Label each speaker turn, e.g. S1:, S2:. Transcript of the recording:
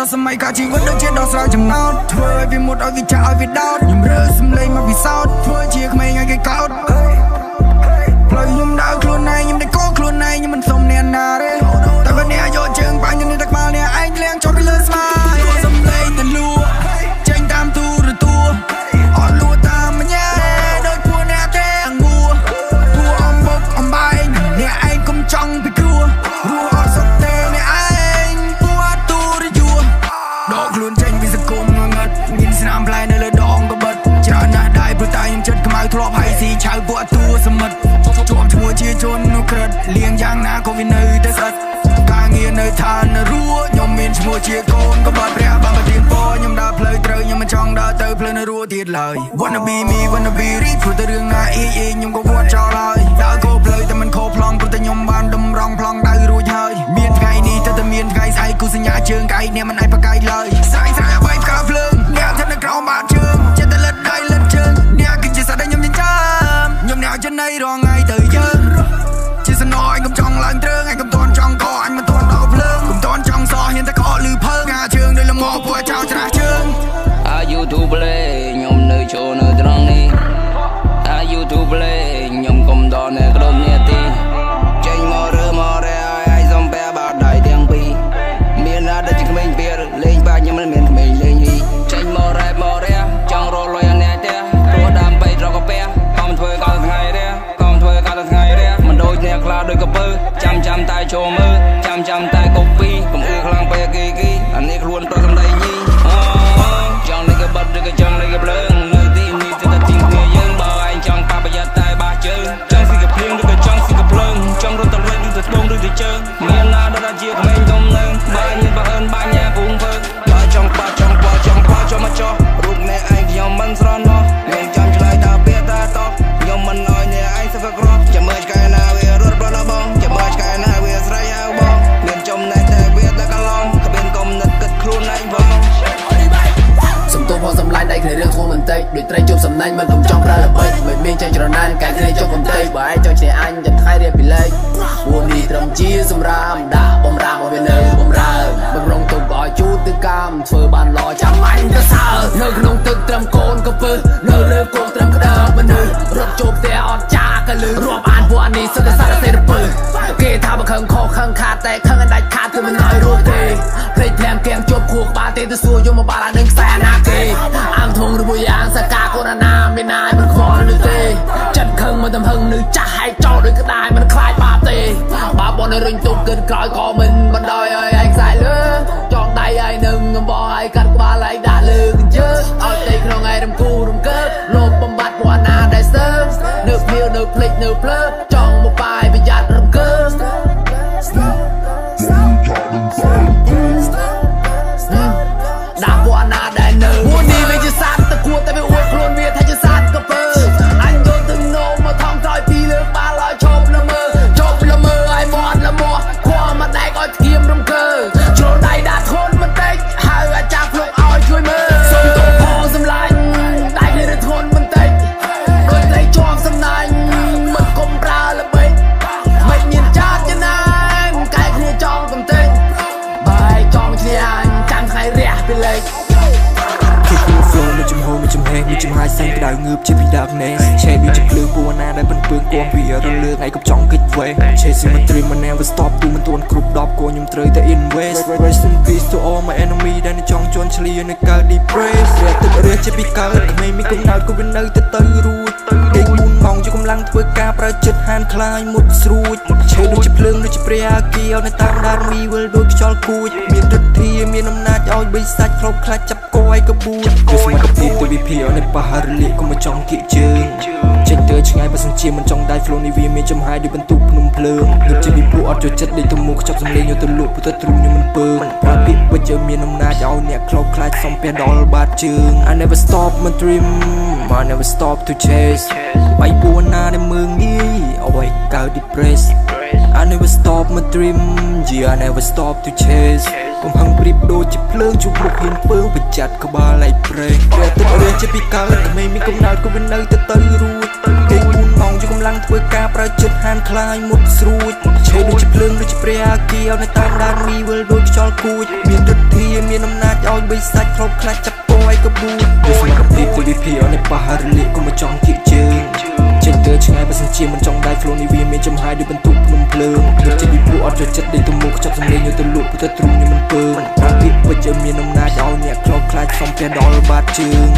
S1: ដល់សម័យកាលជីវិតដូចជាដោះស្រាយចំណោទធ្វើឲ្យវាមុតឲ្យវាចាក់ឲ្យវាដោតខ្ញុំរើសំលេងមកពិសោធន៍ធ្វើជាក្មេងឲ្យគេកោតផ្លូវខ្ញុំដើរខ្លួនឯងខ្ញុំតែកោខ្លួនឯងខ្ញុំមិនសុំអ្នកណាទេតែបើអ្នកយកជើងបាញ់ខ្ញុំតែក្បាលអ្នកឯងលៀងចុះពីលើស្មាសំលេងទៅលួចេញតាមទូរទស្សន៍អត់លួតាមញ៉ែដូចពួកអ្នកទេងួពួកអំបុកអំបែងអ្នកឯងកុំចង់ពីគ្រោះរស់អត់សុខទេអ្នកឯងពួកទូរយួរដកខ្លួនចេញពីសង្គមងងឹតមានស្នាមផ្លែនៅលើដងកបិតច្រើនណាស់ដែរព្រោះតែខ្ញុំចិត្តខ្មៅធ្លាប់ហើយស៊ីឆៅពួកតួសមិទ្ធជាប់ឈ្មោះជាជននោះក្រិតលៀងយ៉ាងណាក៏វានៅតែស្អិតការងារនៅឋាននរួខ្ញុំមានឈ្មោះជាកូនក៏បាត់ព្រះបានប្រទានពរខ្ញុំដើរផ្លូវត្រូវខ្ញុំមិនចង់ដើរទៅផ្លូវនរួទៀតឡើយ Wanna be me wanna be rich ព្រោះតែរឿងណាខ្ញុំក៏វត្តចោលហើយដើរគោផ្លូវតែមិនខុសប្លង់ព្រោះតែខ្ញុំបានតម្រង់ប្លង់ដៅរួចហើយមានថ្ងៃនេះតែមានថ្ងៃស្អែកគូសញ្ញាជើងកែកអ្នកមិនអាចប្រកែកឡើយស្រាយស្រាយអ្វីផ្កាភ្លើងអ្នកស្ថិតនៅក្រោមបាតជើងចិត្តតែលិតដៃលិតជើងអ្នកគឺជាសត្វដែលខ្ញុំចិញ្ចឹមខ្ញុំអ្នកចិននៃរងថ្ងៃទៅយើងជាសំណអញកុំចង់ឡើងទ្រើងអញកុំតន់ចង់កអញមិនតន់ដល់ភ្លើងកុំតន់ចង់សហ៊ានតែកលឺភើងាជើងដោយលំងពួកចោលច្រាស់ជើង
S2: អាយុទូប្លេខ្ញុំនៅចូលនៅត្រង់នេះអាយុទូប្លេខ្ញុំកុំដល់នៅក្រុមនេះទីចេញមករើមករ៉ែឲ្យសំពែបាត់ដៃទាំងពីរមានណាដែលជាក្មេងពេលលេងបាច់ខ្ញុំមិនមានក្មេងលេងយីចេញមករ៉ែមករ៉ែចង់រលុយអាអ្នកទេព្រោះដើម្បីរកកាពះកុំធ្វើកាលថ្ងៃរ៉ែកុំធ្វើកាលថ្ងៃរ៉ែមិនដូចអ្នកខ្លាដូចកពើចាំតែចូលមើលចាំតែកុំពីកុំអឺខ្លាំងពេកគីអានេះខ្លួនប្រសំដីញីចង់លេងកបាត់ឬក៏ចង់លេងកភ្លើងនៅទីនេះទៅតែទីគ្នាយើងបើឯងចង់ប៉ប្រយ័ត្នតែបាសជើងចង់ស៊ីកភ្លៀងឬក៏ចង់ស៊ីកភ្លើងចង់រត់តរិចឬទៅត្បូងឬទៅជើងមានណាដល់ជាក្មេងទុំនឹងបើញ៉ាំបើអើនបាញ៉ាពងវើបើចង់ចង់មកចោះរូបអ្នកឯងខ្ញុំមិនស្រណោះមានចាំឆ្លើយថាពេលតាតោះខ្ញុំមិនអោយអ្នកឯងសឹកក្រោះចាំមើលឆ្កែណាវារត់ប្រឡបងចាំមើលឆ្កែណាវាស្រ័យហៅបងមានចំណេះតែវាតែកន្លងគ្មានកំណត់គិតខ្លួនឯងបង
S3: សំទោសផងសម្លាញ់ដៃគ្នារឿងធំបន្តិចដូចត្រីជប់សំណាញ់មិនកុំចង់ប្រើល្បិចមិនមានចេញច្រណានកាយគ្នាជប់បន្តិចបើឯងចង់ឈ្នះអញចាំថ្ងៃរៀបពីលេខពួកនេះត្រឹមជាសម្រាប់ដាក់បំរាមមកវានៅបំរើបំរុងទុកឲ្យជូតទៅកម្មធ្វើបានល្អចាំអញទៅសើនៅក្នុងទឹកត្រឹមកូនក៏ពើនៅលើគោកត្រឹមក្តើបមនុស្សរត់ជប់តែអត់ចាក៏លឺរាប់អានពួកនេះសិតតែសារសេរពើគេថាបើខឹងខកខឹងខាតតែខឹងឲ្យដាច់ខាតគឺមិនឲ្យរស់ទេភ្លេចភ្លាំងគៀងជប់ខួរក្បាលទេទៅសួរយកមកបាល់អានឹងខ្សែណាគេអាំងធងឬមួយយ៉ាងសកាកូនណាមានណាមិនខ្វល់នោះទេចិត្តខឹងមិនទំហឹងនឹងចាស់ហើយចោលដូចក្តាយមិនខ្លាចបាបទេបាបបនរុញទុកគិតក្រោយក៏មិនបណ្ដោយឲ្យឯងខ្សែលើចង់ដៃឲ្យនឹងអំបោឲ្យកាត់ក្បាលឲ្យដាក់លើកញ្ជើឲ្យតែក្នុងឯរំគូរំកើលោកបំបត្តិពួកណាដែលស្ទើរនៅភៀវនៅភ្លេចនៅភ្លើចង់មកបាយប្រយ័ត្នរំកើដាក់ពួកណាដែលនៅពួកនេះវាជាសត្វតគួរតែវាអួតខ្លួនវាថាជាសត្វក៏ពើអញយកទឹកនោមមកថងក្រោយពីលើបាល់ឲ្យឈប់ល្មើឲ្យមាត់ល្មោះខួរមកដែកឲ្យធ្ងៀមរំកើជ្រុលដៃដាក់ធន់បន្តិចហើយអាចារ្យភ្លុកឲ្យជួយមើលសុំទោសផងសម្លាញ់ដៃនេះរធន់បន្តិចដូចត្រីជាប់សំណាញ់មិនកុំប្រើល្បិចមិនមានចាត់ចំណាយកែគ្នាចង់បន្តិចបាយចង់ឈ្នះអញចាំថ្ងៃរះពីលេខ
S1: ចំហូរចំហេងចំហាយសែងក្តៅងើបជាពីដើមណេឆេដូចជាភ្លើងពូណាដែលមិនពើគំពីរលឿងឯងកុំចង់គិតវេឆេ symmetry មិន never stop ទូមិនទួនគ្រប់10គោខ្ញុំត្រូវតែ invest rest in peace to all my enemy ដែលចង់ជន់ឆ្លៀនៅកើត depress រាទឹករះជាពីកើតក្មេងមានកំណើតក៏វានៅទៅរួចដេក4ម៉ោងជាកម្លាំងធ្វើការប្រើចិត្តហានខ្លាយមុតស្រួចឆេដូចជាភ្លើងដូចជាព្រះអាគារនៅតាមដានមីវិលដូចខ្យល់គួចមានឫទ្ធាមានអំណាចឲ្យបិសាច់ខ្លោបខ្លាចចាប់គួយក៏បួចគឺសមត្ថភាពទៅវិភាគនៅប៉ះរលាកក៏មកចង់គៀកជើងចេញទៅឆ្ងាយបើសិនជាមិនចង់ដៃ flow នេះវាមានចំហាយដូចបន្ទុកភ្នំភ្លើងដូចជាពីពួកអត់ចូលចិត្តដេកទៅមុខខ្ចប់សំឡេងយកទៅលក់ពុទ្ធទ្រូងខ្ញុំមិនពើប្រើពាក្យវិជ្ជមានអំណាចឲ្យអ្នកខ្លោបខ្លាចសំពះដល់បាតជើង I never stop my dream I never stop to chase បាយពួនណាដែលមើងងាយឲ្យកើត depress I never stop my dream yeah I never stop to chase កំហឹងព្រៀបដូចជាភ្លើងជុំមុខហ៊ានពើបច្ចាត់ក្បាលឲ្យព្រេងព្រះទឹករះជាពីកើតក្មេងមានកំណើតក៏វានៅទៅរួចគេ4ម៉ោងជាកម្លាំងធ្វើការប្រើចិត្តហានខ្លាយមុតស្រួចឆ ឈើដូចជាភ្លើងដូចជាព្រះអាគារនៅតាមដានមីវិលដូចខ្យល់គួចមានទិដ្ឋាមានអំណាចឲ្យបិសាច់គ្របខ្លាចចាប់ពងឲ្យកបួនវាសមត្ថភាពទីវិភាអនេះប៉ះរលាកកុំចង់គៀកជើងចេញទៅឆ្ងាយបើសិនជាមិនចង់ដៃខ្លួននេះវាមានចំហាយដូចបន្ទុកភ្នំភ្លើងដូចជាពីពួកអត់ចូលចិត្តដេកទៅមុខចាប់សម្លេងយកទៅលក់ពុទ្ធទ្រូងនេះមិនពើប្រាំពាក្យពិតជាមានអំណាចឲ្យអ្នកគ្របខ្លាចសំពះដល់បាតជើង